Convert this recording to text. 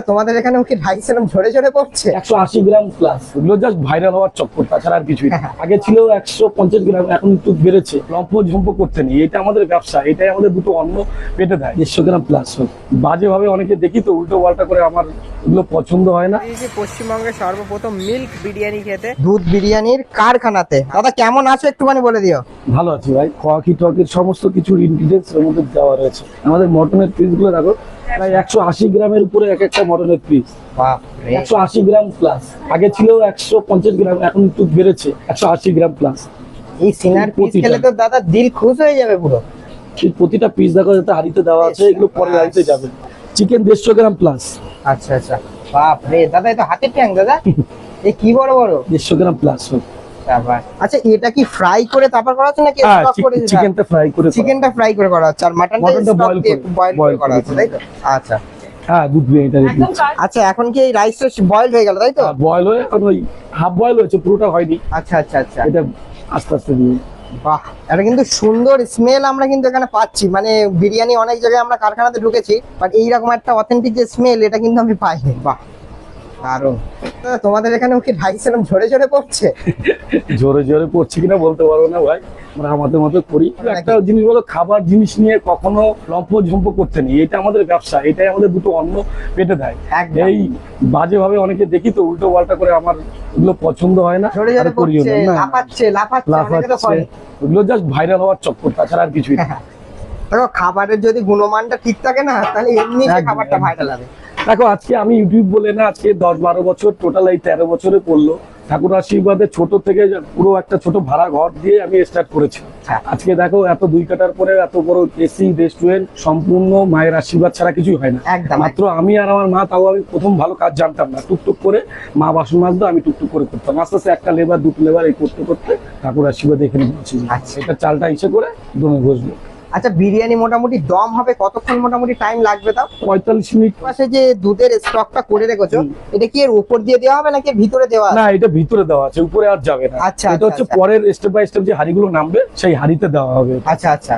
তোমাদের এখানেও কি রাইস এরকম ঝরে ঝরে পড়ছে? 180 গ্রাম প্লাস, এগুলো জাস্ট ভাইরাল হওয়ার চক্কর, তাছাড়া আর কিছুই না। আগে ছিল 150 গ্রাম, এখন একটু বেড়েছে। লম্প ঝম্প করতে নেই, এটা আমাদের ব্যবসা, এটাই আমাদের দুটো অন্ন পেটে দেয়। 150 গ্রাম প্লাস বাজে ভাবে অনেকে দেখি তো উল্টো পাল্টা করে, আমার এগুলো পছন্দ হয় না। এই যে পশ্চিমবঙ্গের সর্বপ্রথম মিল্ক বিরিয়ানি খেতে দুধ বিরিয়ানির কারখানাতে, দাদা কেমন আছো একটুখানি বলে দিও। ভালো আছি ভাই, খোয়াকি টকির সমস্ত কিছু ইনগ্রিডিয়েন্টস এর মধ্যে দেওয়া রয়েছে। আমাদের মটনের পিস গুলো দেখো, প্রায় 180 গ্রামের উপরে এক একটা মটনের পিস। 180 গ্রাম প্লাস, আগে ছিল 150 গ্রাম, এখন একটু বেড়েছে 180 গ্রাম প্লাস। এই সিনার পিস খেলে তো দাদা দিল খুশ হয়ে যাবে পুরো। প্রতিটা পিস দেখো যাতে হাড়িতে দেওয়া আছে, এগুলো পরে হাড়িতে যাবে। চিকেন 150 গ্রাম প্লাস। আচ্ছা আচ্ছা, বাপ রে দাদা, এটা হাতের ট্যাং দাদা, এই কি বড় বড় 150 গ্রাম প্লাস। আচ্ছা, এটা কি ফ্রাই করে তারপর করা হচ্ছে নাকি স্টক করে? চিকেনটা ফ্রাই করে, চিকেনটা ফ্রাই করে করা হচ্ছে, আর মাটনটা বয়েল করে করা হচ্ছে, তাই তো? আচ্ছা হ্যাঁ, দুধ বিরিয়ানিটা রেডি। আচ্ছা, এখন কি এই রাইসটা বয়েল হয়ে গেল, তাই তো? বয়েল হয়ে এখন ওই হাফ বয়েল হয়েছে, পুরোটা হয়নি। আচ্ছা আচ্ছা আচ্ছা, এটা আস্তে আস্তে দিয়ে। বাহ, এটা কিন্তু সুন্দর স্মেল আমরা কিন্তু এখানে পাচ্ছি। মানে বিরিয়ানি অনেক জায়গায় আমরা কারখানাতে ঢুকেছি, বাট এইরকম একটা অথেন্টিক যে স্মেল, এটা কিন্তু আমি পাইনি। বাহ, দারুণ। তোমাদের এখানেও কি রাইস এরকম ঝরে ঝরে পড়ছে? জোরে জোরে পড়ছে কিনা বলতে পারবো না ভাই, আমরা আমাদের মতো করি। একটা জিনিস বলো, খাবার জিনিস নিয়ে কখনো লম্প ঝম্প করতে নেই, এটা আমাদের ব্যবসা, এটাই আমাদের দুটো অন্ন পেটে দেয়। এই বাজে ভাবে অনেকে দেখি তো উল্টো পাল্টা করে, আমার এগুলো পছন্দ হয় না। ঝরে ঝরে পড়ছে, লাফাচ্ছে লাফাচ্ছে, অনেকে তো করে। ওগুলো জাস্ট ভাইরাল হওয়ার চক্কর, তাছাড়া আর কিছুই না। দেখো, খাবারের যদি গুণমানটা ঠিক থাকে না, তাহলে এমনি সে খাবারটা ভাইরাল হবে। দেখো, আজকে আমি ইউটিউব বলে না, আজকে 10-12 বছর, টোটাল এই 13 বছরে পড়লো। ঠাকুর আশীর্বাদে ছোট থেকে পুরো একটা ছোট ভাড়া ঘর দিয়ে আমি স্টার্ট করেছি। আজকে দেখো, এত 2 কাটার পরে এত বড় এসি রেস্টুরেন্ট, সম্পূর্ণ মায়ের আশীর্বাদ ছাড়া কিছুই হয় না। মাত্র আমি আর আমার মা, তাও আমি প্রথম ভালো কাজ জানতাম না, টুকটুক করে মা বাসন মাজতো, আমি টুকটুক করে করতাম। আস্তে আস্তে একটা লেবার, দুটো লেবার এই করতে করতে ঠাকুর আশীর্বাদে এখানে পৌঁছি। এটা চালটা ইসে করে দমে বসবো। আচ্ছা, বিরিয়ানি মোটামুটি দম হবে কতক্ষণ, মোটামুটি টাইম লাগবে তাও? 45 মিনিট। পাশে যে দুধের স্টকটা করে রেখেছো, এটা কি এর উপর দিয়ে দেওয়া হবে নাকি ভিতরে দেওয়া? না, এটা ভিতরে দেওয়া আছে, উপরে আর যাবে না। আচ্ছা, এটা হচ্ছে পরের স্টেপ বাই স্টেপ যে হাড়িগুলো নামবে, সেই হাড়িতে দেওয়া হবে। আচ্ছা আচ্ছা।